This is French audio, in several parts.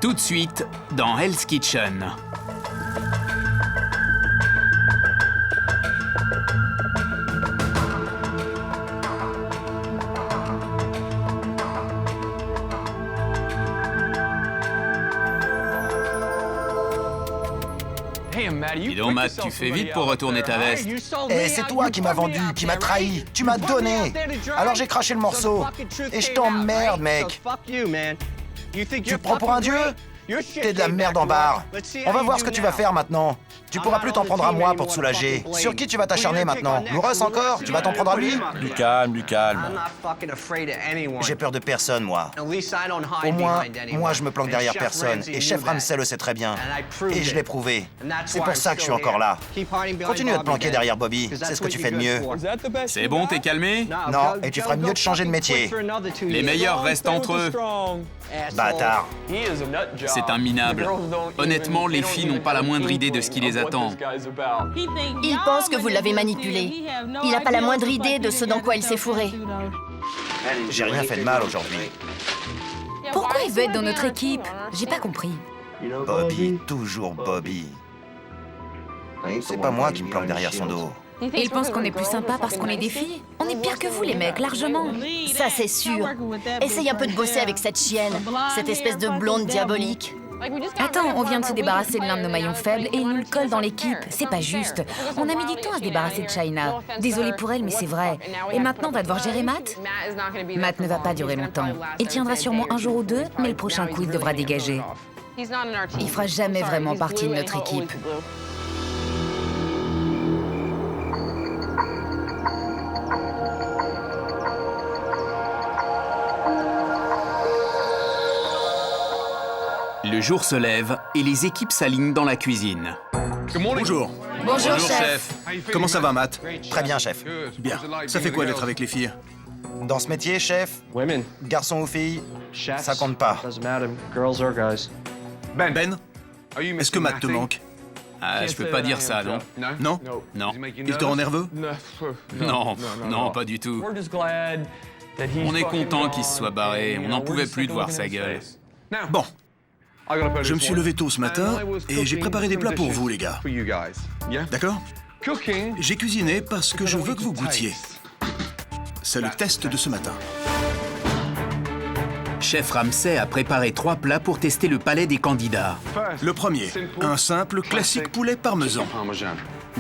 Tout de suite dans Hell's Kitchen. Dis donc, Matt, tu fais vite pour retourner ta veste. Et c'est toi qui m'as vendu, qui m'as trahi. Tu m'as donné. Alors j'ai craché le morceau. Et je t'emmerde, mec. Tu te prends pour un dieu? T'es de la merde en barre. On va voir ce que tu vas faire maintenant. Tu pourras plus t'en prendre à moi pour te soulager. Sur qui tu vas t'acharner maintenant? Louros encore? Tu vas t'en prendre à lui? Du calme, du calme. J'ai peur de personne, moi. Au moins, moi je me planque derrière personne. Et Chef Ramsay le sait très bien. Et je l'ai prouvé. C'est pour ça que je suis encore là. Continue à te planquer derrière Bobby. C'est ce que tu fais de mieux. C'est bon, t'es calmé? Non, et tu ferais mieux de changer de métier. Les meilleurs restent entre eux. Bâtard. C'est un minable. Honnêtement, les filles n'ont pas la moindre idée de ce qui les attend. Il pense que vous l'avez manipulé. Il n'a pas la moindre idée de ce dans quoi il s'est fourré. J'ai rien fait de mal aujourd'hui. Pourquoi il veut être dans notre équipe? J'ai pas compris. Bobby, toujours Bobby. C'est pas moi qui me planque derrière son dos. Et il pense qu'on est plus sympa parce qu'on est des filles? On est pire que vous, les mecs, largement. Ça, c'est sûr. Essaye un peu de bosser avec cette chienne, cette espèce de blonde diabolique. Attends, on vient de se débarrasser de l'un de nos maillons faibles et il nous le colle dans l'équipe. C'est pas juste. On a mis du temps à se débarrasser de China. Désolée pour elle, mais c'est vrai. Et maintenant, on va devoir gérer Matt? Matt ne va pas durer longtemps. Il tiendra sûrement un jour ou deux, mais le prochain coup, il devra dégager. Il fera jamais vraiment partie de notre équipe. Le jour se lève et les équipes s'alignent dans la cuisine. Bonjour. Bonjour, chef. Comment ça va, Matt? Très bien, chef. Bien. Ça fait quoi d'être avec les filles? Dans ce métier, chef, garçon ou fille, ça compte pas. Ben, est-ce que Matt te manque? Ah, je peux pas dire ça, non? Non? Non. Il te rend nerveux? Non, non, pas du tout. On est content qu'il se soit barré. On n'en pouvait plus de voir sa gueule. Bon. Je me suis levé tôt ce matin et j'ai préparé des plats pour vous, les gars. D'accord? J'ai cuisiné parce que je veux que vous goûtiez. C'est le test de ce matin. Chef Ramsay a préparé 3 plats pour tester le palais des candidats. Le premier, un simple classique poulet parmesan.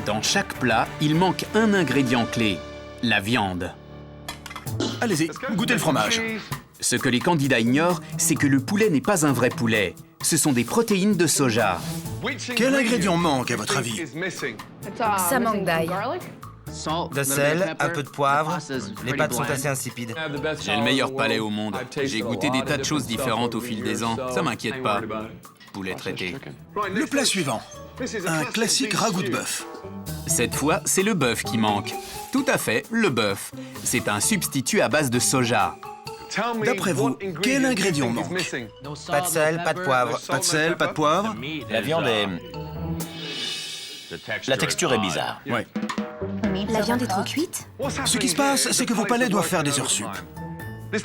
Dans chaque plat, il manque un ingrédient clé, la viande. Allez-y, goûtez le fromage. Ce que les candidats ignorent, c'est que le poulet n'est pas un vrai poulet. Ce sont des protéines de soja. Quel ingrédient manque, à votre avis? Ça manque d'ail. De sel, un peu de poivre. Les pâtes sont assez insipides. J'ai le meilleur palais au monde. J'ai goûté des tas de choses différentes au fil des ans. Ça m'inquiète pas. Poulet traité. Le plat suivant, un classique ragoût de bœuf. Cette fois, c'est le bœuf qui manque. Tout à fait, le bœuf. C'est un substitut à base de soja. D'après vous, quel ingrédient manque? Pas de sel, pas de poivre. Pas de sel, pas de poivre? La viande est... La texture est bizarre. Ouais. La viande est trop cuite? Ce qui se passe, c'est que vos palais doivent faire des heures sup.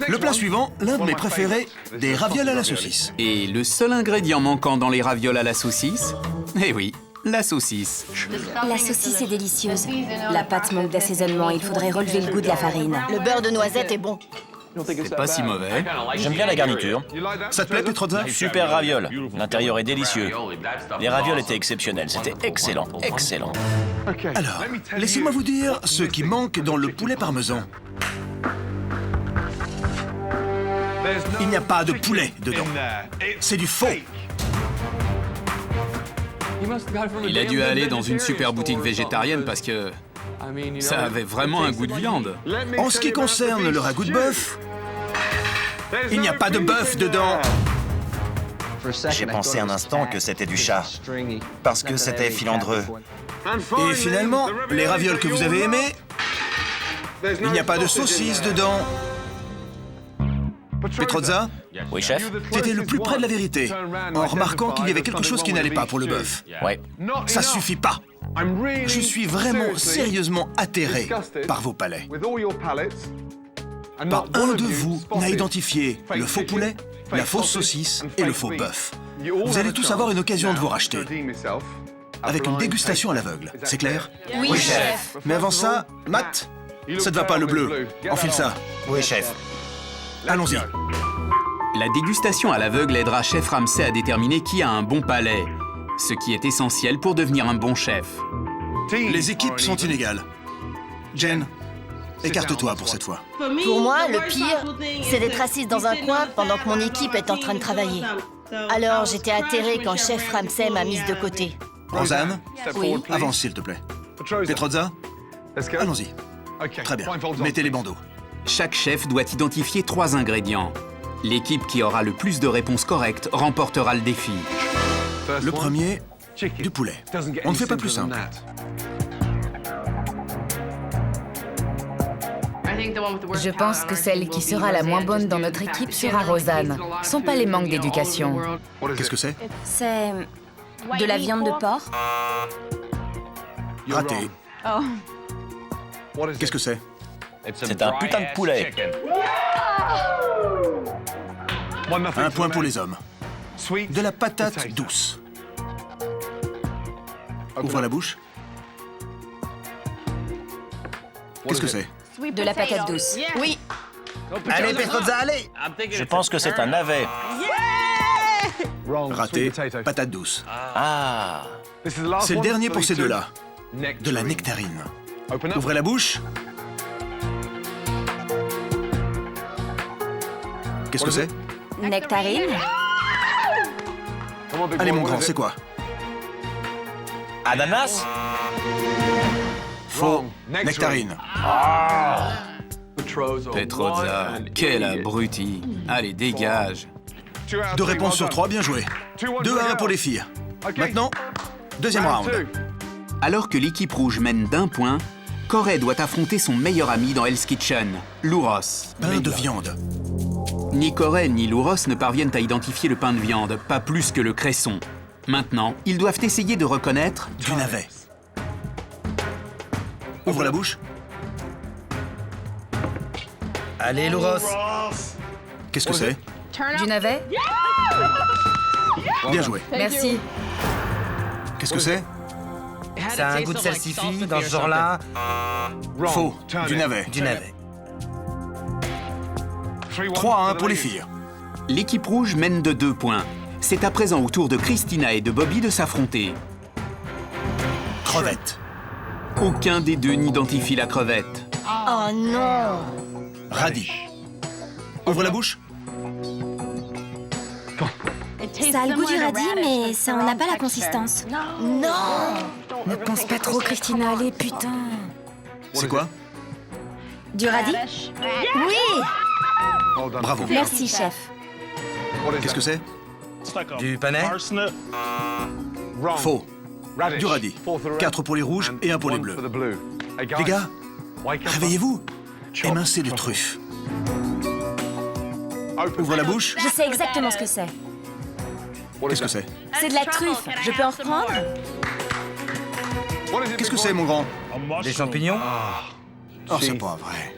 Le plat suivant, l'un de mes préférés, des ravioles à la saucisse. Et le seul ingrédient manquant dans les ravioles à la saucisse? Eh oui, la saucisse. La saucisse est délicieuse. La pâte manque d'assaisonnement, il faudrait relever le goût de la farine. Le beurre de noisette est bon. C'est pas si mauvais. J'aime bien la garniture. Ça te plaît, Petrozza? Super raviole. L'intérieur est délicieux. Les ravioles étaient exceptionnelles. C'était excellent, excellent. Alors, laissez-moi vous dire ce qui manque dans le poulet parmesan. Il n'y a pas de poulet dedans. C'est du faux. Il a dû aller dans une super boutique végétarienne parce que ça avait vraiment un goût de viande. En ce qui concerne le ragoût de bœuf, il n'y a pas de bœuf dedans. J'ai pensé un instant que c'était du chat. Parce que c'était filandreux. Et finalement, les ravioles que vous avez aimées, il n'y a pas de saucisse dedans. Petrozza, Oui, chef? t'étais le plus près de la vérité, en remarquant qu'il y avait quelque chose qui n'allait pas pour le bœuf. Ouais. Ça suffit pas. Je suis vraiment sérieusement atterré par vos palais. Pas un de vous n'a identifié le faux poulet la fausse saucisse et le faux bœuf. Vous allez tous avoir une occasion de vous racheter. Avec une dégustation à l'aveugle, c'est clair? Oui, chef. Mais avant ça, Matt, ça te va pas le bleu? Enfile ça. Oui, chef. Allons-y. La dégustation à l'aveugle aidera Chef Ramsay à déterminer qui a un bon palais, ce qui est essentiel pour devenir un bon chef. Les équipes sont inégales. Jen, écarte-toi pour cette fois. Pour moi, le pire, c'est d'être assise dans un coin pendant que mon équipe est en train de travailler. Alors, j'étais atterrée quand Chef Ramsay m'a mise de côté. Rosanne, Oui. avance s'il te plaît. Petrozza, allons-y. Très bien, mettez les bandeaux. Chaque chef doit identifier 3 ingrédients. L'équipe qui aura le plus de réponses correctes remportera le défi. Le premier, du poulet. On ne fait pas plus simple. Je pense que celle qui sera la moins bonne dans notre équipe sera Rosanne. Son palais manque d'éducation. Qu'est-ce que c'est? C'est de la viande de porc. Raté. Qu'est-ce que c'est? C'est un putain de poulet. Un point pour les hommes. De la patate douce. Ouvre la bouche. Qu'est-ce que c'est? De la patate douce. Oui. Allez, Petrozza, allez! Je pense que c'est un navet. Raté, patate douce. Ah. C'est le dernier pour ces deux-là. De la nectarine. Ouvrez la bouche. Qu'est-ce que c'est? Nectarine. Allez, mon grand, c'est quoi? Ananas? Faux. Nectarine. Petrozza, quel abruti. Allez, dégage. 2 réponses sur 3, bien joué. 2-1 pour les filles. Maintenant, deuxième round. Alors que l'équipe rouge mène d'1 point, Corey doit affronter son meilleur ami dans Hell's Kitchen, Louros. Pain de viande. Ni Corey ni Louros ne parviennent à identifier le pain de viande, pas plus que le cresson. Maintenant, ils doivent essayer de reconnaître Du navet. Ouvre la bouche. Allez, Louros. Qu'est-ce que c'est? Du navet? Bien joué. Merci. Qu'est-ce que c'est? Ça a un goût de salsifis dans ce genre-là. Faux. Du navet. Du navet. 3-1 pour les filles. l'équipe rouge mène de 2 points. C'est à présent au tour de Christina et de Bobby de s'affronter. Crevette. Aucun des deux n'identifie la crevette. Oh non! Radis. Ouvre la bouche. Ça a le goût du radis, mais ça en a pas la consistance. Non! Ne pense pas trop, Christina, allez, putain. C'est quoi? Du radis? Oui! Bravo. Merci, chef. Qu'est-ce que c'est? Du panais? Faux. Du radis. 4 pour les rouges et 1 pour les bleus. Les gars, réveillez-vous. Émincez de truffes. Ouvre la bouche. Je sais exactement ce que c'est. Qu'est-ce que c'est? C'est de la truffe. Je peux en reprendre? Qu'est-ce que c'est, mon grand? Des champignons? Oh, c'est pas vrai.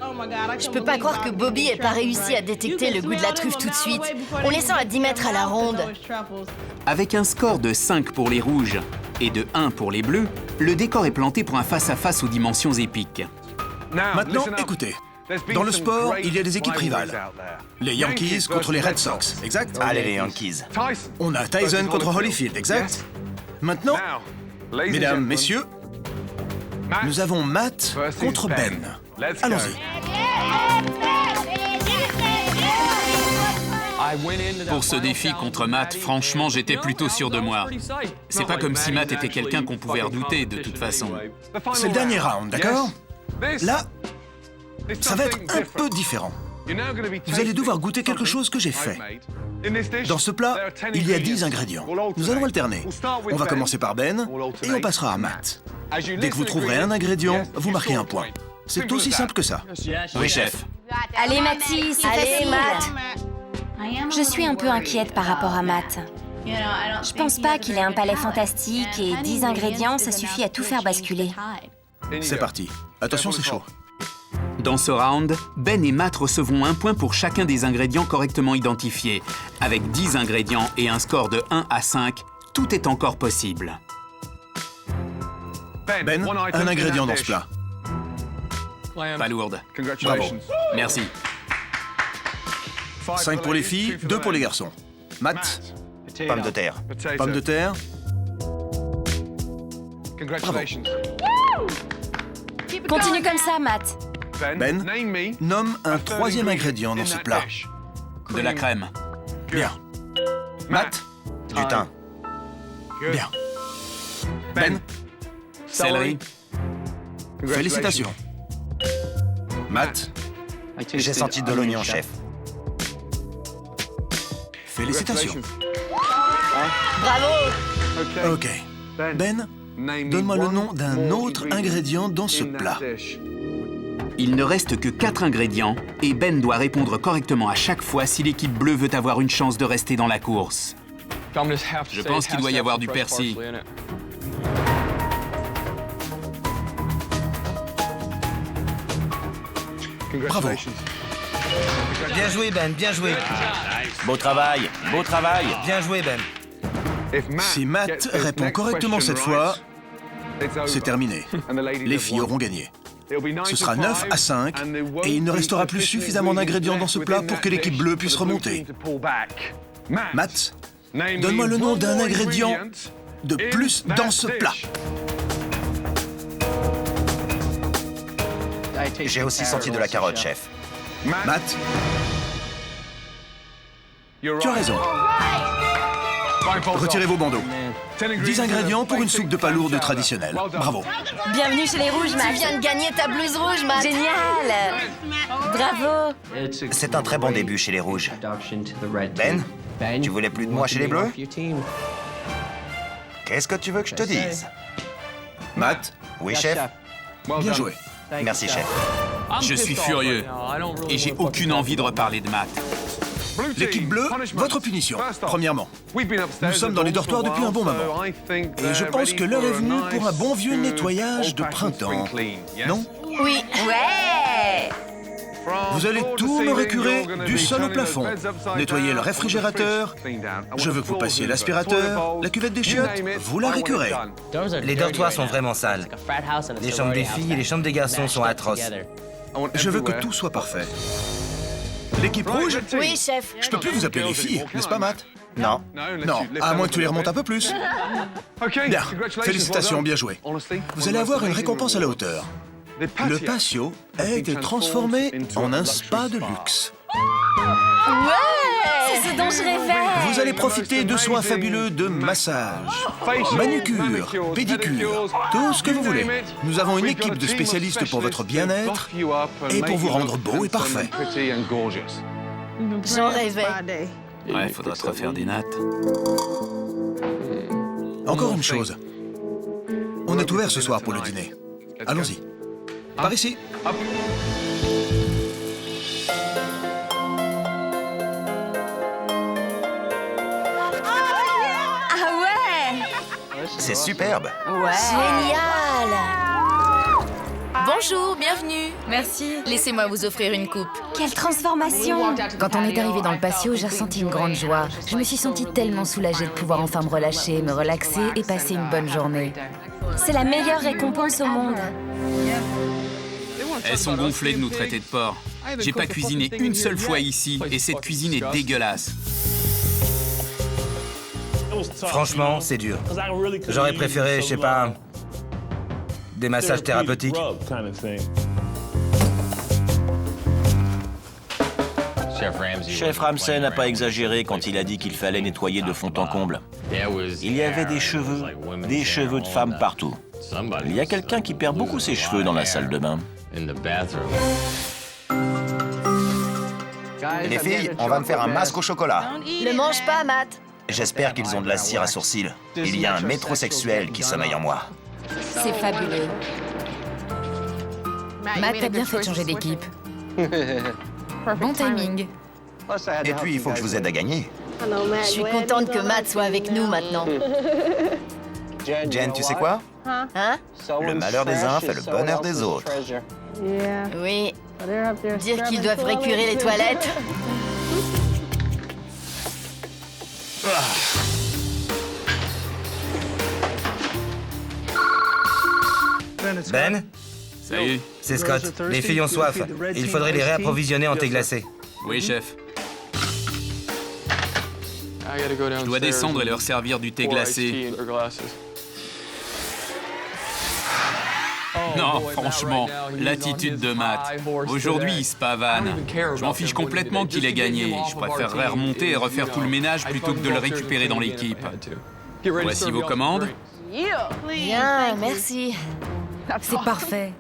Je peux pas croire que Bobby ait pas réussi à détecter le goût de la truffe tout de suite, en laissant à 10 mètres à la ronde. Avec un score de 5 pour les rouges et de 1 pour les bleus, le décor est planté pour un face-à-face aux dimensions épiques. Maintenant, écoutez. Dans le sport, il y a des équipes rivales. Les Yankees contre les Red Sox, exact? Allez, les Yankees. On a Tyson contre Holyfield, exact? Maintenant, mesdames, messieurs, nous avons Matt contre Ben. Allons-y. Pour ce défi contre Matt, franchement, j'étais plutôt sûr de moi. C'est pas comme si Matt était quelqu'un qu'on pouvait redouter, de toute façon. C'est le dernier round, d'accord? Là, ça va être un peu différent. Vous allez devoir goûter quelque chose que j'ai fait. Dans ce plat, il y a 10 ingrédients. Nous allons alterner. On va commencer par Ben et on passera à Matt. Dès que vous trouverez un ingrédient, vous marquez un point. C'est aussi simple que ça. Oui, chef. Allez, Mathis, c'est facile. Matt. Je suis un peu inquiète par rapport à Matt. Je pense pas qu'il ait un palais fantastique et 10 ingrédients, ça suffit à tout faire basculer. C'est parti. Attention, c'est chaud. Dans ce round, Ben et Matt recevront un point pour chacun des ingrédients correctement identifiés. Avec 10 ingrédients et un score de 1 à 5, tout est encore possible. Ben, un ingrédient dans ce plat. Pas lourde. Bravo. Merci. 5 pour les filles, 2 pour les garçons. Matt, Pommes de terre. pommes de terre. Bravo. Continue comme ça, Matt. Ben, nomme un troisième ingrédient dans ce plat. De la crème. Bien. Matt, Du thym. bien. Ben, Céleri. félicitations. Matt, J'ai senti de l'oignon, chef. félicitations. Bravo! Ok. Ben, donne-moi le nom d'un autre ingrédient dans ce plat. Il ne reste que 4 ingrédients et Ben doit répondre correctement à chaque fois si l'équipe bleue veut avoir une chance de rester dans la course. Je pense qu'il doit y avoir du persil. Bravo. Bien joué, Ben, bien joué. Beau travail, beau travail. Bien joué, Ben. Si Matt répond correctement cette fois, c'est terminé. Les filles auront gagné. Ce sera 9 à 5 et il ne restera plus suffisamment d'ingrédients dans ce plat pour que l'équipe bleue puisse remonter. Matt, donne-moi le nom d'un ingrédient de plus dans ce plat. J'ai aussi senti de la carotte, chef. Matt, tu as raison. Retirez vos bandeaux. 10 ingrédients pour une soupe de palourde traditionnelle. Bravo. Bienvenue chez les Rouges, Tu Matt. viens de gagner ta blouse rouge, Matt! Génial. Bravo. C'est un très bon début chez les Rouges. Ben, tu voulais plus de moi chez les Bleus? Qu'est-ce que tu veux que je te dise? Matt, Oui, chef? bien joué. Merci, chef. Je suis furieux et j'ai aucune envie de reparler de Matt. L'équipe bleue, votre punition. Premièrement, nous sommes dans les dortoirs depuis un bon moment. Et je pense que l'heure est venue pour un bon vieux nettoyage de printemps. Non? Oui. Ouais. Vous allez tout me récurer du sol au plafond. Nettoyer le réfrigérateur. Je veux que vous passiez l'aspirateur, la cuvette des chiottes. Vous la récurez. Les dortoirs sont vraiment sales. Les chambres des filles et les chambres des garçons sont atroces. Je veux que tout soit parfait. L'équipe rouge? Oui, chef. Je peux plus vous appeler les filles, n'est-ce pas, Matt? Non. Non, à moins que tu les remontes un peu plus. Bien, félicitations, bien joué. Vous allez avoir une récompense à la hauteur. Le patio a été transformé en un spa de luxe. C'est ce dont je rêvais. Vous allez profiter de soins fabuleux de massage, manucure, pédicure, tout ce que vous voulez. Nous avons une équipe de spécialistes pour votre bien-être et pour vous rendre beau et parfait. J'en rêvais. Ouais, faudra te refaire des nattes. Encore une chose. On est ouvert ce soir pour le dîner. Allons-y. Par ici. Ah ouais. C'est superbe. Génial! Bonjour, bienvenue. Merci. Laissez-moi vous offrir une coupe. Quelle transformation. Quand on est arrivé dans le patio, j'ai ressenti une grande joie. Je me suis sentie tellement soulagée de pouvoir enfin me relâcher, me relaxer et passer une bonne journée. C'est la meilleure récompense au monde. Elles sont gonflées de nous traiter de porc. J'ai pas cuisiné une seule fois ici et cette cuisine est dégueulasse. Franchement, c'est dur. J'aurais préféré, je sais pas, des massages thérapeutiques. Chef Ramsay n'a pas exagéré quand il a dit qu'il fallait nettoyer de fond en comble. Il y avait des cheveux de femme partout. Il y a quelqu'un qui perd beaucoup ses cheveux dans la salle de bain. Les filles, on va me faire un masque au chocolat. Ne mange pas, Matt. J'espère qu'ils ont de la cire à sourcils. Il y a un métrosexuel qui sommeille en moi. C'est fabuleux. Matt, t'as bien fait de changer d'équipe. Bon timing. Et puis, il faut que je vous aide à gagner. Je suis contente que Matt soit avec nous maintenant. Jen, tu sais quoi? Hein? Le malheur des uns fait le bonheur des autres. Oui, Dire qu'ils doivent récurer les toilettes. Ben? Salut. C'est Scott. Les filles ont soif. Il faudrait les réapprovisionner en thé glacé. Oui, chef. Je dois descendre et leur servir du thé glacé. Non, franchement, l'attitude de Matt. Aujourd'hui, il se pavane. Je m'en fiche complètement qu'il ait gagné. Je préférerais remonter et refaire tout le ménage plutôt que de le récupérer dans l'équipe. Voici vos commandes. Bien, merci. C'est parfait.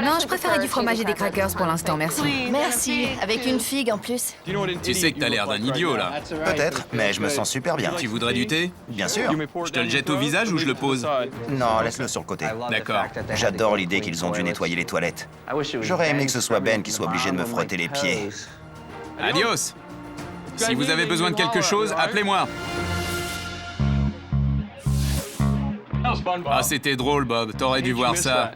Non, je préférais du fromage et des crackers pour l'instant, merci. Merci, avec une figue en plus. Tu sais que t'as l'air d'un idiot, là. Peut-être, mais je me sens super bien. Tu voudrais du thé? Bien sûr. Je te le jette au visage ou je le pose? Non, laisse-le sur le côté. D'accord. J'adore l'idée qu'ils ont dû nettoyer les toilettes. J'aurais aimé que ce soit Ben qui soit obligé de me frotter les pieds. Adios. Si vous avez besoin de quelque chose, appelez-moi. Ah, c'était drôle, Bob. T'aurais dû voir ça.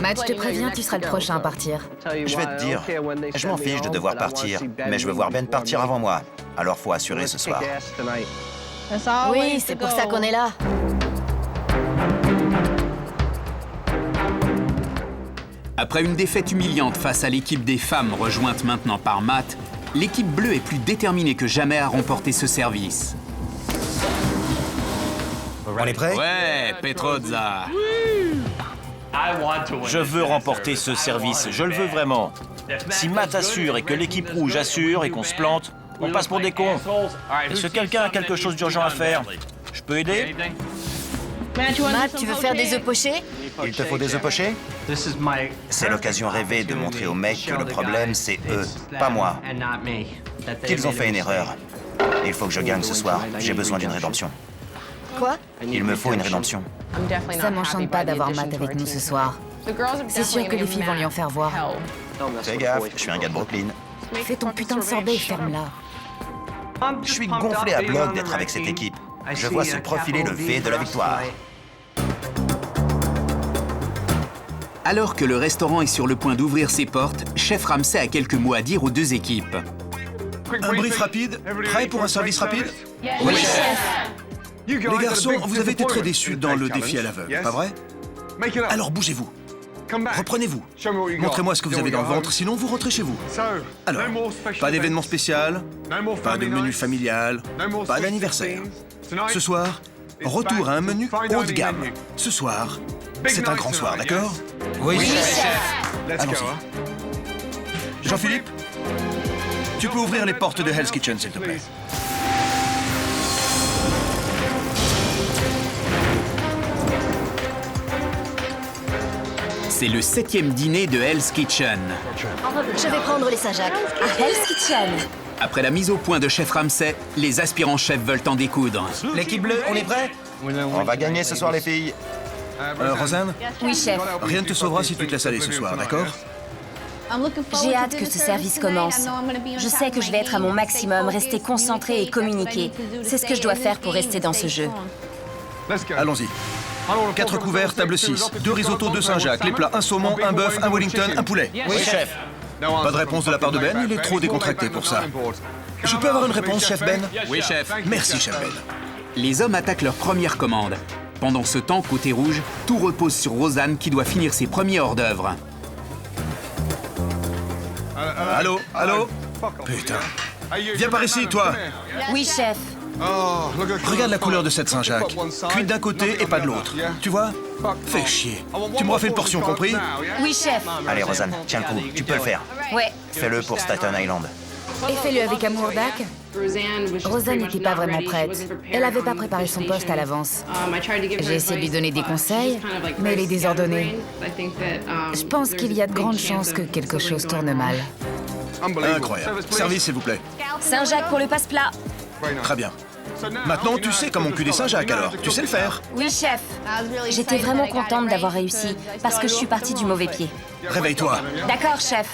Matt, je te préviens, tu seras le prochain à partir. Je vais te dire, je m'en fiche de devoir partir, mais je veux voir Ben partir avant moi. Alors faut assurer ce soir. Oui, c'est pour ça qu'on est là. Après une défaite humiliante face à l'équipe des femmes rejointe maintenant par Matt, l'équipe bleue est plus déterminée que jamais à remporter ce service. On est prêts? Ouais, Petrozza. Je veux remporter ce service, je le veux vraiment. Si Matt assure et que l'équipe rouge assure et qu'on se plante, on passe pour des cons. Est-ce que quelqu'un a quelque chose d'urgent à faire? Je peux aider? Matt, tu veux faire des œufs pochés? Il te faut des œufs pochés? C'est l'occasion rêvée de montrer aux mecs que le problème, c'est eux, pas moi. Qu'ils ont fait une erreur. Il faut que je gagne ce soir. J'ai besoin d'une rédemption. Quoi? Il me faut une rédemption. Ça m'enchante pas d'avoir Matt avec nous ce soir. C'est sûr que les filles vont lui en faire voir. Fais gaffe, je suis un gars de Brooklyn. Fais ton putain de sorbet et ferme-la. Je suis gonflé à bloc d'être avec cette équipe. Je vois se profiler le V de la victoire. Alors que le restaurant est sur le point d'ouvrir ses portes, Chef Ramsay a quelques mots à dire aux deux équipes. Un brief rapide? Prêt pour un service rapide? Oui, chef. Les garçons, vous avez été très déçus dans le défi à l'aveugle, pas vrai? Alors bougez-vous. Reprenez-vous. Montrez-moi ce que vous avez dans le ventre, sinon vous rentrez chez vous. Alors, pas d'événement spécial, pas de menu familial, pas d'anniversaire. Ce soir, retour à un menu haut de gamme. Ce soir, c'est un grand soir, d'accord? Oui, chef. Allons-y. Jean-Philippe, tu peux ouvrir les portes de Hell's Kitchen, s'il te plaît. C'est le 7e dîner de Hell's Kitchen. Je vais prendre les Saint-Jacques. À Hell's Kitchen. Après la mise au point de Chef Ramsay, les aspirants chefs veulent en découdre. L'équipe bleue, on est prêts? On va gagner ce soir, les filles. Rosanne, Oui, chef. rien ne te sauvera si tu te laisses aller ce soir, d'accord? J'ai hâte que ce service commence. Je sais que je vais être à mon maximum, rester concentré et communiquer. C'est ce que je dois faire pour rester dans ce jeu. Allons-y. 4 couverts, table 6. 2 risottos, 2 Saint-Jacques. Les plats, un saumon, un bœuf, un Wellington, un poulet. Oui, chef. Pas de réponse de la part de Ben, il est trop décontracté pour ça. Je peux avoir une réponse, chef Ben? Oui, chef. Merci, chef Ben. Les hommes attaquent leur première commande. Pendant ce temps, côté rouge, tout repose sur Rosanne qui doit finir ses premiers hors-d'œuvre. Allô? Allô? Putain. Viens par ici, toi. Oui, chef. Regarde la couleur de cette Saint-Jacques. Cuite d'un côté et pas de l'autre. Tu vois? Fais chier. Tu me refais une portion, compris? Oui, chef. Allez, Rosanne, tiens le coup. Tu peux le faire. Ouais. Fais-le pour Staten Island. Et fais-le avec amour, Dak. Rosanne n'était pas vraiment prête. Elle n'avait pas préparé son poste à l'avance. J'ai essayé de lui donner des conseils, mais elle est désordonnée. Je pense qu'il y a de grandes chances que quelque chose tourne mal. Incroyable. Service, s'il vous plaît. Saint-Jacques pour le passe-plat. Très bien. Maintenant, tu sais comment on cuit des Saint-Jacques, alors. Tu sais le faire. Oui, chef. J'étais vraiment contente d'avoir réussi, parce que je suis partie du mauvais pied. Réveille-toi. D'accord, chef.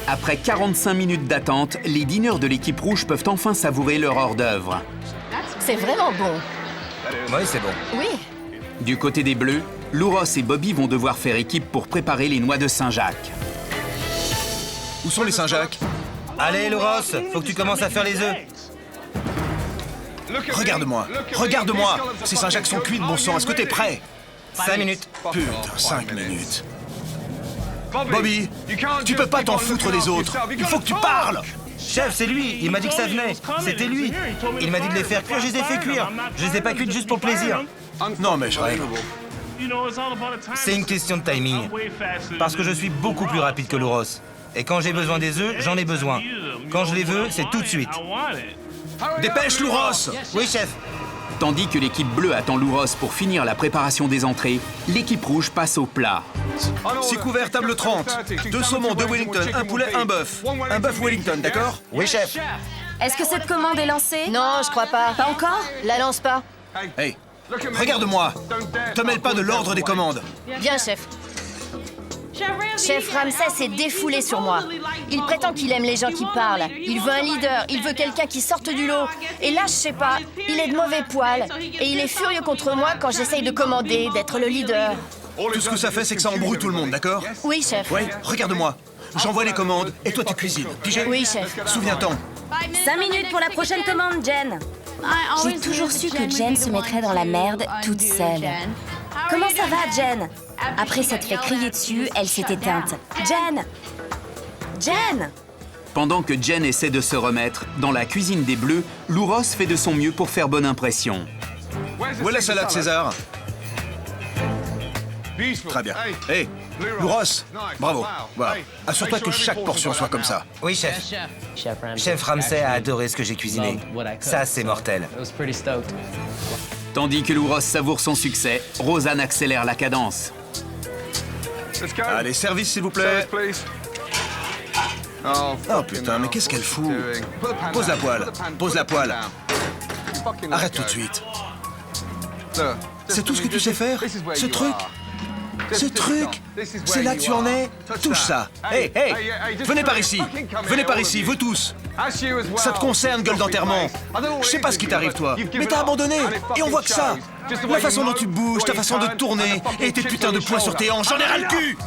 Après 45 minutes d'attente, les dîneurs de l'équipe rouge peuvent enfin savourer leur hors-d'œuvre. C'est vraiment bon. Oui, c'est bon. Oui. Du côté des bleus, Louros et Bobby vont devoir faire équipe pour préparer les noix de Saint-Jacques. Où sont les Saint-Jacques? Allez, Louros, faut que tu commences à faire les œufs. Regarde-moi, regarde-moi. Ces Saint-Jacques sont cuits de bon sang. Est-ce que t'es prêt? 5 minutes. Putain, 5 minutes. Bobby, tu peux pas t'en foutre des autres. Il faut que tu parles. Chef, c'est lui. Il m'a dit que ça venait. C'était lui. Il m'a dit de les faire cuire, je les ai fait cuire. Je les ai pas cuites juste pour plaisir. Non, mais je rêve. C'est une question de timing. Parce que je suis beaucoup plus rapide que Louros. Et quand j'ai besoin des œufs, j'en ai besoin. Quand je les veux, c'est tout de suite. Dépêche, Louros. Oui, chef. Tandis que l'équipe bleue attend Louros pour finir la préparation des entrées, l'équipe rouge passe au plat. 6 couverts, table 30. 2 saumons, 2 Wellington, 1 poulet, 1 bœuf. Un bœuf Wellington, d'accord? Oui, chef. Est-ce que cette commande est lancée? Non, je crois pas. Pas encore? La lance pas. Hey, regarde-moi. Te mêle pas de l'ordre des commandes. Bien, chef. Chef Ramsay s'est défoulé sur moi. Il prétend qu'il aime les gens qui parlent. Il veut un leader, il veut quelqu'un qui sorte du lot. Et là, je sais pas, il est de mauvais poil. Et il est furieux contre moi quand j'essaye de commander, d'être le leader. Tout ce que ça fait, c'est que ça embrouille tout le monde, d'accord? Oui, chef. Ouais, regarde-moi. J'envoie les commandes et toi tu cuisines. Pigé? Oui, chef. Souviens-t'en. 5 minutes pour la prochaine commande, Jen. J'ai toujours su que Jen se mettrait dans la merde toute seule. Comment ça va, Jen? Après s'être fait crier dessus, elle s'est éteinte. Jen! Jen! Pendant que Jen essaie de se remettre, dans la cuisine des Bleus, Louros fait de son mieux pour faire bonne impression. Où est la salade, César? Très bien. Hey, Louros, bravo. Voilà. Assure-toi que chaque portion soit comme ça. Oui, chef. Chef Ramsay a adoré ce que j'ai cuisiné. Ça, c'est mortel. Tandis que Louros savoure son succès, Rosanne accélère la cadence. Allez, service, s'il vous plaît. Oh putain, mais qu'est-ce qu'elle fout? Pose la poêle. Pose la poêle. Arrête tout de suite. C'est tout ce que tu sais faire? Ce truc? Ce truc? C'est là que tu en es? Touche ça. Hey, hey! Venez par ici. Venez par ici, vous tous. Ça te concerne, gueule d'enterrement. Je sais pas ce qui t'arrive, toi, mais t'as abandonné. Et on voit que ça. La façon dont tu bouges, ta façon de tourner, et tes putains de poings sur tes hanches, j'en ai ras le cul!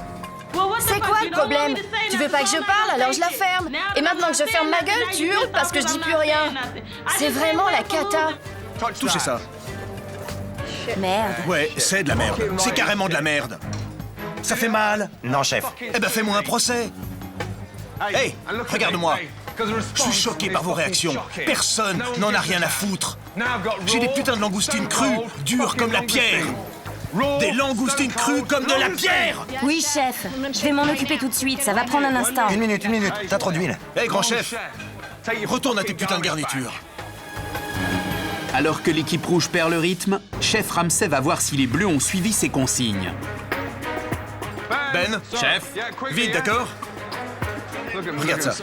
C'est quoi le problème? Tu veux pas que je parle, alors je la ferme. Et maintenant que je ferme ma gueule, tu hurles parce que je dis plus rien. C'est vraiment la cata. Touchez ça. Merde. Ouais, c'est de la merde. C'est carrément de la merde. Ça fait mal? Non, chef. Eh ben, fais-moi un procès. Hey, regarde-moi. Je suis choqué par vos réactions. Personne n'en a rien à foutre. J'ai des putains de langoustines crues, dures comme la pierre. Des langoustines crues comme de la pierre! Oui, chef. Je vais m'en occuper tout de suite. Ça va prendre un instant. Une minute. T'as trop d'huile. Hey, grand chef, retourne à tes putains de garnitures. Alors que l'équipe rouge perd le rythme, Chef Ramsay va voir si les Bleus ont suivi ses consignes. Ben, Chef, vite, d'accord? Regarde ça.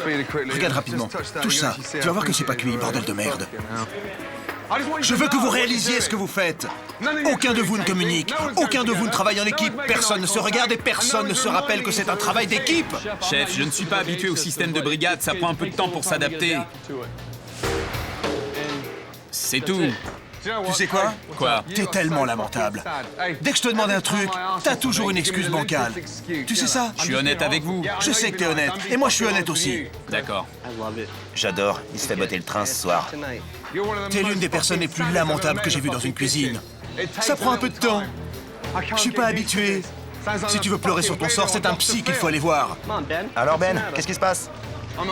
Regarde rapidement. Touche ça. Tu vas voir que c'est pas cuit, bordel de merde. Je veux que vous réalisiez ce que vous faites. Aucun de vous ne communique. Aucun de vous ne travaille en équipe. Personne ne se regarde et personne ne se rappelle que c'est un travail d'équipe. Chef, je ne suis pas habitué au système de brigade, ça prend un peu de temps pour s'adapter. C'est tout. Tu sais quoi? Quoi? T'es tellement lamentable. Dès que je te demande un truc, t'as toujours une excuse bancale. Tu sais ça? Je suis honnête avec vous. Je sais que t'es honnête. Et moi, je suis honnête aussi. D'accord. J'adore. Il se fait botter le train ce soir. T'es l'une des personnes les plus lamentables que j'ai vues dans une cuisine. Ça prend un peu de temps. Je suis pas habitué. Si tu veux pleurer sur ton sort, c'est un psy qu'il faut aller voir. Alors, Ben, qu'est-ce qui se passe?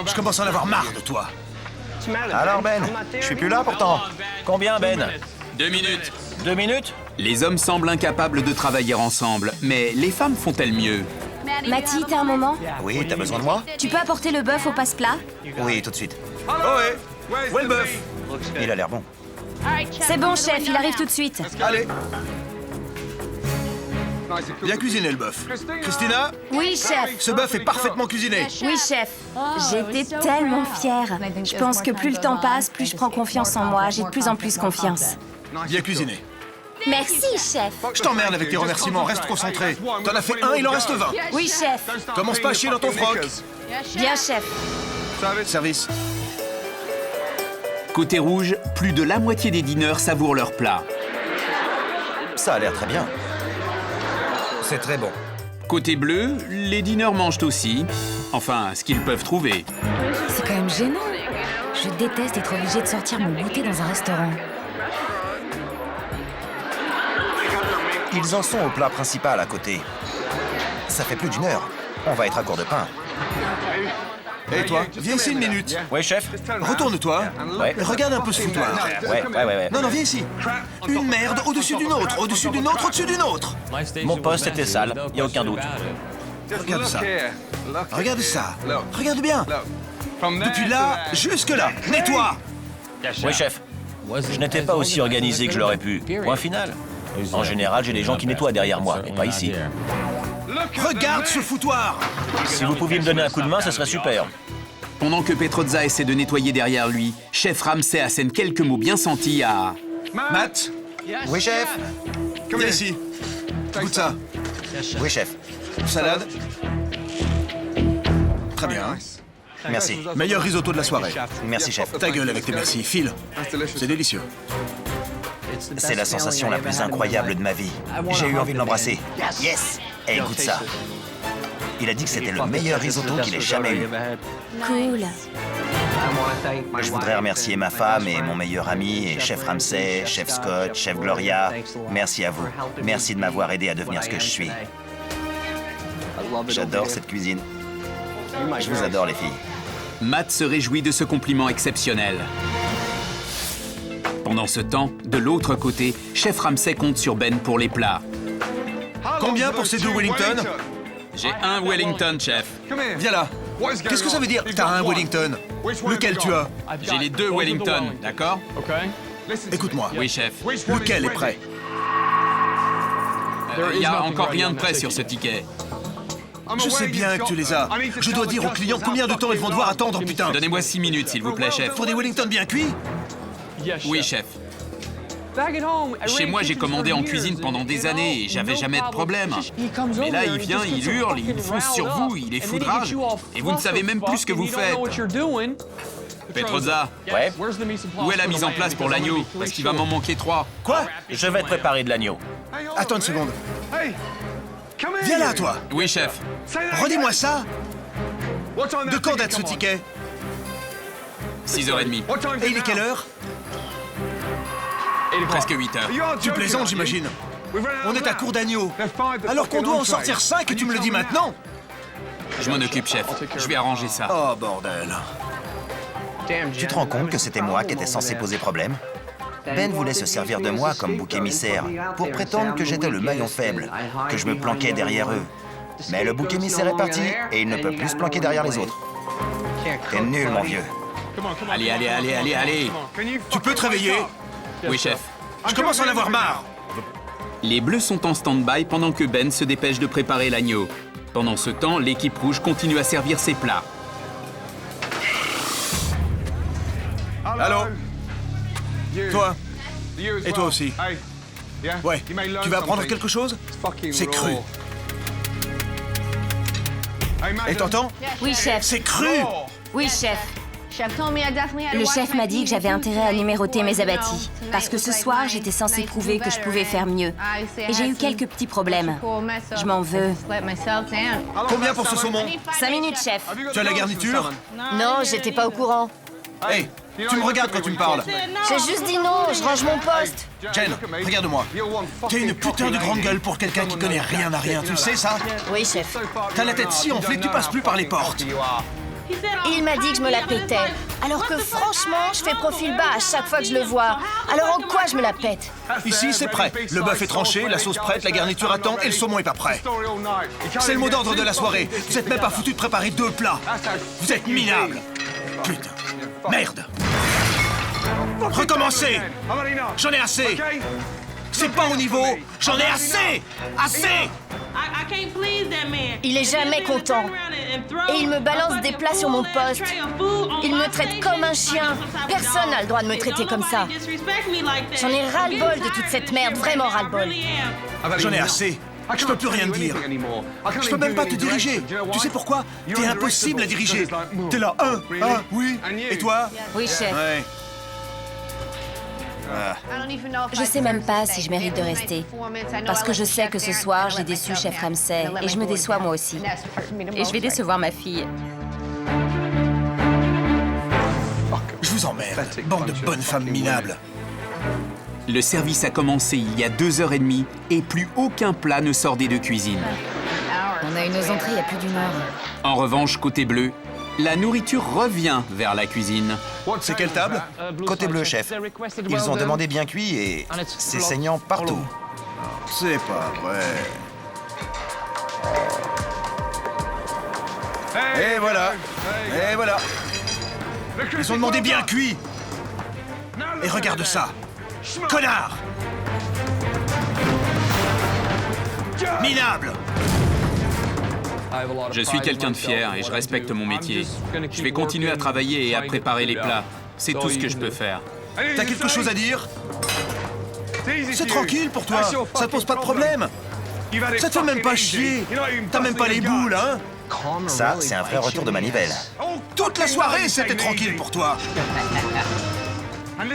Je commence à en avoir marre de toi. Alors, Ben, je suis plus là pourtant. Combien, Ben? 2 minutes. 2 minutes? Les hommes semblent incapables de travailler ensemble, mais les femmes font-elles mieux? Matty, t'as un moment? Oui, t'as besoin de moi? Tu peux apporter le bœuf au passe-plat? Oui, tout de suite. Oh ouais. Où est le bœuf? Il a l'air bon. C'est bon, chef, il arrive tout de suite. Allez. Bien cuisiné le bœuf. Christina, Oui, chef. ce bœuf est parfaitement cuisiné. Oui, chef. J'étais tellement fière. Je pense que plus le temps passe, plus je prends confiance en moi. J'ai de plus en plus confiance. Bien cuisiné. Merci, chef. Je t'emmerde avec tes remerciements, reste concentré. T'en as fait un, il en reste 20. Oui, chef. Commence pas à chier dans ton froc. Bien, chef. Service. Côté rouge, plus de la moitié des dîneurs savourent leur plat. Ça a l'air très bien. C'est très bon. Côté bleu, les dîneurs mangent aussi. Enfin, ce qu'ils peuvent trouver. C'est quand même gênant. Je déteste être obligée de sortir mon goûter dans un restaurant. Ils en sont au plat principal à côté. Ça fait plus d'1 heure. On va être à court de pain. Et toi, viens ici 1 minute. Ouais, chef. Retourne-toi. Ouais. Et regarde un peu ce foutoir. Ouais. Non, viens ici. Une merde au-dessus d'une autre, au-dessus d'une autre, au-dessus d'une autre. Mon poste était sale, y a aucun doute. Regarde ça. Regarde ça. Regarde bien. Depuis là, jusque là. Nettoie. Oui, chef. Je n'étais pas aussi organisé que je l'aurais pu. Point final. En général, j'ai des gens qui nettoient derrière moi, mais pas ici. Regarde ce foutoir. Si vous pouviez me donner un coup de main, ce serait super. Pendant que Petrozza essaie de nettoyer derrière lui, chef Ramsay assène quelques mots bien sentis à... Matt, Oui, chef. viens ici. Goûte ça. Oui, chef. Salade. Très bien. Merci. Meilleur risotto de la soirée. Merci, chef. Ta gueule avec tes merci. File. C'est délicieux. C'est la sensation la plus incroyable de ma vie. J'ai eu envie de l'embrasser. Yes. Et goûte ça. Il a dit que c'était le meilleur risotto qu'il ait jamais eu. Cool. Je voudrais remercier ma femme et mon meilleur ami, et chef Ramsay, chef Scott, chef Gloria. Merci à vous. Merci de m'avoir aidé à devenir ce que je suis. J'adore cette cuisine. Je vous adore, les filles. Matt se réjouit de ce compliment exceptionnel. Pendant ce temps, de l'autre côté, chef Ramsay compte sur Ben pour les plats. Combien pour ces 2 Wellington? J'ai 1 Wellington, chef. Viens là. Qu'est-ce que ça veut dire? T'as un Wellington. Lequel tu as? J'ai les 2 Wellington, d'accord? Écoute-moi. Oui, chef. Lequel est prêt? Il n'y a encore rien de prêt sur ce ticket. Je sais bien que tu les as. Je dois dire aux clients combien de temps ils vont devoir attendre, putain. Donnez-moi 6 minutes, s'il vous plaît, chef. Pour des Wellington bien cuits? Oui, chef. Chez moi, j'ai commandé en cuisine pendant des années et j'avais jamais de problème. Mais là, il vient, il hurle, il fonce sur vous, il est foudrage. Et vous ne savez même plus ce que vous faites. Petrozza, Ouais. où est la mise en place pour l'agneau? Parce qu'il va m'en manquer 3. Quoi? Je vais te préparer de l'agneau. Attends 1 seconde. Viens là, toi. Oui, chef. Redis-moi ça. De quand date ce ticket? 6h30. Et il est quelle heure? Presque 8h. Tu plaisantes, j'imagine. On est à court d'agneau. Alors qu'on doit en sortir 5 et tu me le dis maintenant? Je m'en occupe, chef. Je vais arranger ça. Oh, bordel. Tu te rends compte que c'était moi qui étais censé poser problème? Ben voulait se servir de moi comme bouc émissaire pour prétendre que j'étais le maillon faible, que je me planquais derrière eux. Mais le bouc émissaire est parti et il ne peut plus se planquer derrière les autres. T'es nul, mon vieux. Allez, allez, allez, allez, allez. Tu peux te réveiller? Oui, chef. Je commence à en avoir marre. Les Bleus sont en stand-by pendant que Ben se dépêche de préparer l'agneau. Pendant ce temps, l'équipe rouge continue à servir ses plats. Allô? Toi? Et toi aussi? Ouais. Tu vas apprendre quelque chose? C'est cru. Et t'entends? Oui, chef. C'est cru! Oui, chef. Le chef m'a dit que j'avais intérêt à numéroter mes abattis, parce que ce soir, j'étais censée prouver que je pouvais faire mieux. Et j'ai eu quelques petits problèmes. Je m'en veux. Combien pour ce saumon? 5 minutes, chef. Tu as la garniture? Non, j'étais pas au courant. Hey, tu me regardes quand tu me parles. J'ai juste dit non, je range mon poste. Jen, regarde-moi. T'as une putain de grande gueule pour quelqu'un qui connaît rien à rien, tu sais ça? Oui, chef. T'as la tête si enflée que tu passes plus par les portes. Il m'a dit que je me la pétais. Alors que franchement, je fais profil bas à chaque fois que je le vois. Alors en quoi je me la pète? Ici, c'est prêt. Le bœuf est tranché, la sauce prête, la garniture attend et le saumon est pas prêt. C'est le mot d'ordre de la soirée. Vous êtes même pas foutu de préparer 2 plats. Vous êtes minables. Putain. Merde. Recommencez. J'en ai assez. C'est pas au niveau. J'en ai assez. Assez. Il est jamais content. Et il me balance des plats sur mon poste. Il me traite comme un chien. Personne n'a le droit de me traiter comme ça. J'en ai ras-le-bol de toute cette merde, vraiment ras-le-bol. J'en ai assez. Je peux plus rien te dire. Je peux même pas te diriger. Tu sais pourquoi? T'es impossible à diriger. T'es là, oui. Et toi? Oui, chef. Ouais. Je sais même pas si je mérite de rester. Parce que je sais que ce soir, j'ai déçu Chef Ramsay. Et je me déçois moi aussi. Et je vais décevoir ma fille. Je vous emmerde, bande de bonnes femmes minables. Le service a commencé il y a 2h30 et plus aucun plat ne sort des deux cuisines. On a eu nos entrées il y a plus d'une heure. En revanche, côté bleu, la nourriture revient vers la cuisine. C'est quelle table? Côté bleu, chef. Ils ont demandé bien cuit et c'est saignant partout. C'est pas vrai. Et voilà. Et voilà. Ils ont demandé bien cuit. Et regarde ça. Connard! Minable! Je suis quelqu'un de fier et je respecte mon métier. Je vais continuer à travailler et à préparer les plats. C'est tout ce que je peux faire. T'as quelque chose à dire? C'est tranquille pour toi, ça te pose pas de problème. Ça te fait même pas chier. T'as même pas les boules, hein? Ça, c'est un vrai retour de manivelle. Toute la soirée, c'était tranquille pour toi.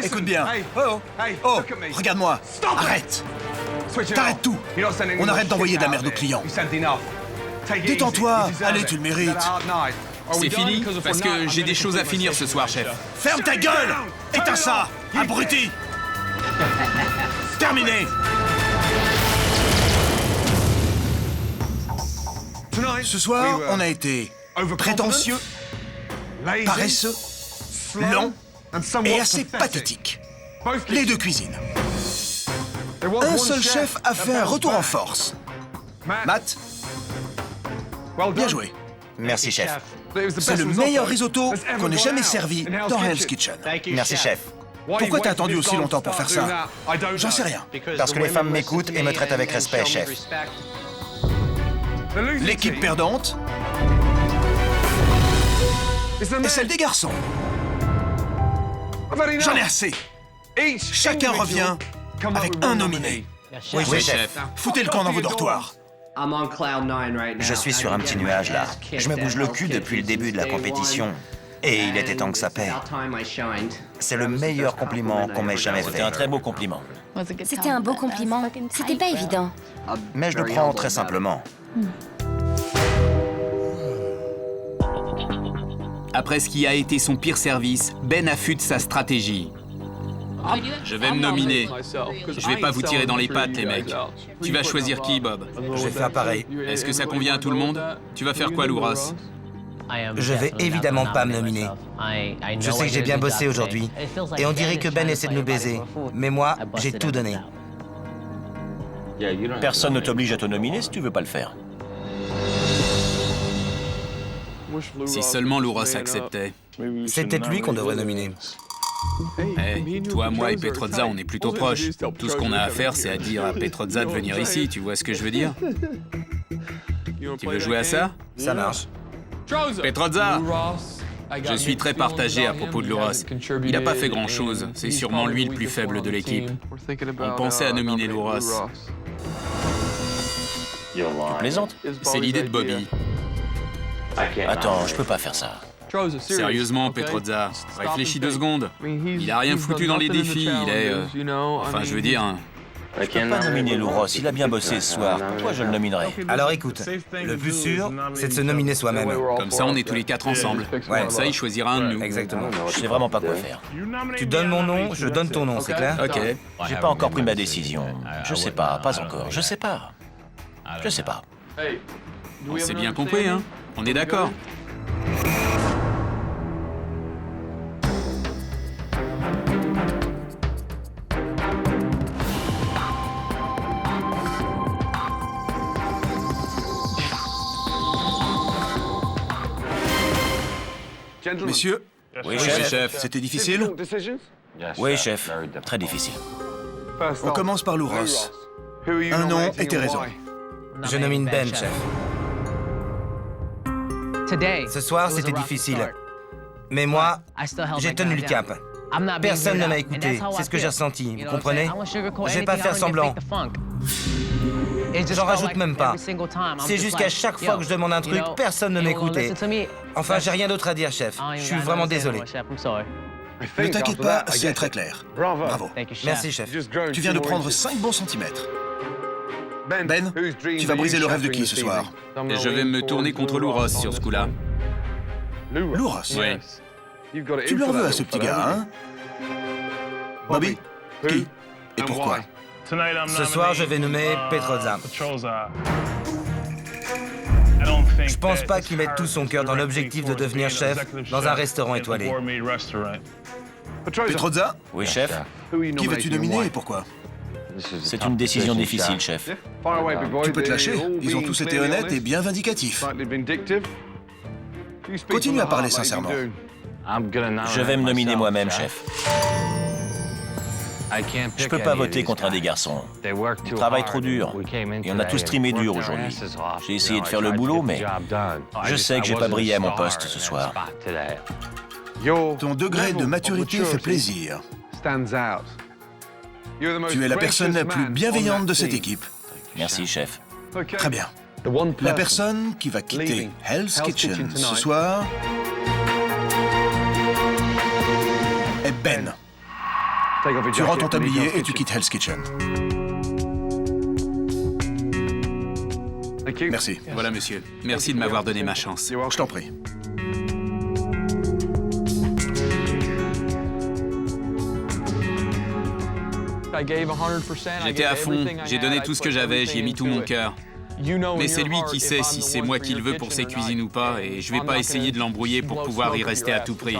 Écoute bien. Oh, regarde-moi. Arrête. T'arrêtes tout. On arrête d'envoyer de la merde aux clients. Détends-toi. Allez, tu le mérites. C'est fini parce que j'ai des choses à finir ce soir, chef. Ferme ta gueule. Éteins ça, abruti. Terminé. Ce soir, on a été prétentieux, paresseux, lent et assez pathétique. Les deux cuisines. Un seul chef a fait un retour en force. Matt, bien joué. Merci, chef. C'est le meilleur risotto qu'on ait jamais servi dans Hell's Kitchen. Merci, chef. Pourquoi t'as attendu aussi longtemps pour faire ça? J'en sais rien. Parce que les femmes m'écoutent et me traitent avec respect, chef. L'équipe perdante est celle des garçons. J'en ai assez. Chacun revient avec un nominé. Oui, chef. Foutez le camp dans vos dortoirs. Je suis sur un petit nuage, là. Je me bouge le cul depuis le début de la compétition. Et il était temps que ça paie. C'est le meilleur compliment qu'on m'ait jamais fait. C'était un très beau compliment. C'était un beau compliment. C'était pas évident. Mais je le prends très simplement. Après ce qui a été son pire service, Ben affûte sa stratégie. Je vais me nominer. Je vais pas vous tirer dans les pattes, les mecs. Tu vas choisir qui, Bob? Je vais faire pareil. Est-ce que ça convient à tout le monde? Tu vas faire quoi, Lou Ross? Je vais évidemment pas me nominer. Je sais que j'ai bien bossé aujourd'hui. Et on dirait que Ben essaie de nous baiser. Mais moi, j'ai tout donné. Personne ne t'oblige à te nominer si tu veux pas le faire. Si seulement Lou Ross acceptait. C'est peut-être lui qu'on devrait nominer. Eh, toi, moi et Petrozza, on est plutôt proches. Tout ce qu'on a à faire, c'est à dire à Petrozza de venir ici, tu vois ce que je veux dire? Tu veux jouer à ça? Ça marche. Petrozza! Je suis très partagé à propos de Lou Ross. Il n'a pas fait grand-chose. C'est sûrement lui le plus faible de l'équipe. On pensait à nominer Lou Ross. Tu plaisantes? C'est l'idée de Bobby. Attends, je peux pas faire ça. Sérieusement, Petrozza, réfléchis 2 secondes. Il a rien foutu dans les défis, il est... Enfin, je veux dire... Je peux pas nominer Lou Ross, il a bien bossé ce soir. Pourquoi je le nominerais? Alors écoute, le plus sûr, c'est de se nominer soi-même. Comme ça, on est tous les 4 ensemble. Ouais. Comme ça, il choisira un de nous. Exactement. Je sais vraiment pas quoi faire. Tu donnes mon nom, je donne ton nom, c'est clair? Ok. J'ai pas encore pris ma décision. Je sais pas encore. Je sais pas. Je sais pas. On s'est bien compris, hein? On est d'accord. Messieurs, Oui, Oui, chef. chef. c'était difficile? Oui, chef. Très difficile. On commence par Lou Ross. Un nom et tes raisons. Je nomine Ben, chef. Ce soir, c'était difficile. Mais moi, j'ai tenu le cap. Personne ne m'a écouté, c'est ce que j'ai ressenti, vous comprenez? Je vais pas faire semblant. J'en rajoute même pas. C'est juste qu'à chaque fois que je demande un truc, personne ne m'écoute. Enfin, j'ai rien d'autre à dire, chef. Je suis vraiment désolé. Ne t'inquiète pas, c'est très clair. Bravo. Merci, chef. Tu viens de prendre 5 bons centimètres. Ben, tu vas briser le rêve de qui ce soir? Et je vais me tourner contre Lou Ross sur ce coup-là. Lou Ross? Oui. Tu leur veux à ce petit gars, hein? Bobby? Qui? Et pourquoi? Ce soir, je vais nommer Petroza. Je pense pas qu'il mette tout son cœur dans l'objectif de devenir chef dans un restaurant étoilé. Petroza? Oui, chef. Qui vas-tu nominer et pourquoi? C'est une décision difficile, chef. Tu peux te lâcher, ils ont tous été honnêtes et bien vindicatifs. Continue à parler sincèrement. Je vais me nominer moi-même, chef. Je peux pas voter contre un des garçons. Ils travaillent trop dur. Et on a tous streamé dur aujourd'hui. J'ai essayé de faire le boulot, mais je sais que j'ai pas brillé à mon poste ce soir. Ton degré de maturité fait plaisir. Tu es la personne la plus bienveillante de cette équipe. Merci, chef. Très bien. La personne qui va quitter Hell's Kitchen ce soir est Ben. Tu rends ton tablier et tu quittes Hell's Kitchen. Merci. Voilà, monsieur. Merci de m'avoir donné ma chance. Je t'en prie. J'étais à fond, j'ai donné tout ce que j'avais, j'y ai mis tout mon cœur. Mais c'est lui qui sait si c'est moi qui le veux pour ses cuisines ou pas, et je vais pas essayer de l'embrouiller pour pouvoir y rester à tout prix.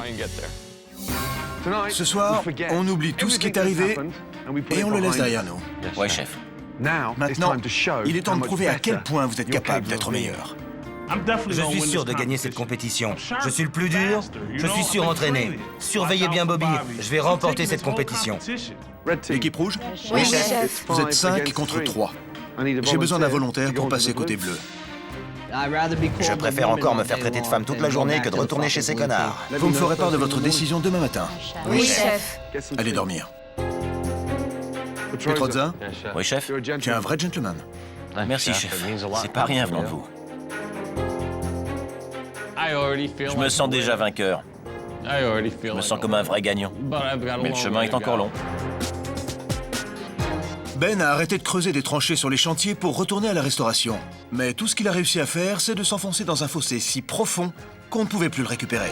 Ce soir, on oublie tout ce qui est arrivé et on le laisse derrière nous. Ouais, chef. Maintenant, il est temps de prouver à quel point vous êtes capable d'être meilleur. Je suis sûr de gagner cette compétition. Je suis le plus dur, je suis surentraîné. Surveillez bien Bobby, je vais remporter cette compétition. L'équipe rouge? Oui, chef. Vous êtes 5 contre 3. J'ai besoin d'un volontaire pour passer côté bleu. Je préfère encore me faire traiter de femme toute la journée que de retourner chez ces connards. Vous me ferez part de votre décision demain matin. Oui, chef. Allez dormir. Petroza, Oui, chef. tu es un vrai gentleman. Merci, chef. C'est pas rien venant de vous. Je me sens déjà vainqueur. Je me sens comme un vrai gagnant. Mais le chemin est encore long. Ben a arrêté de creuser des tranchées sur les chantiers pour retourner à la restauration. Mais tout ce qu'il a réussi à faire, c'est de s'enfoncer dans un fossé si profond qu'on ne pouvait plus le récupérer.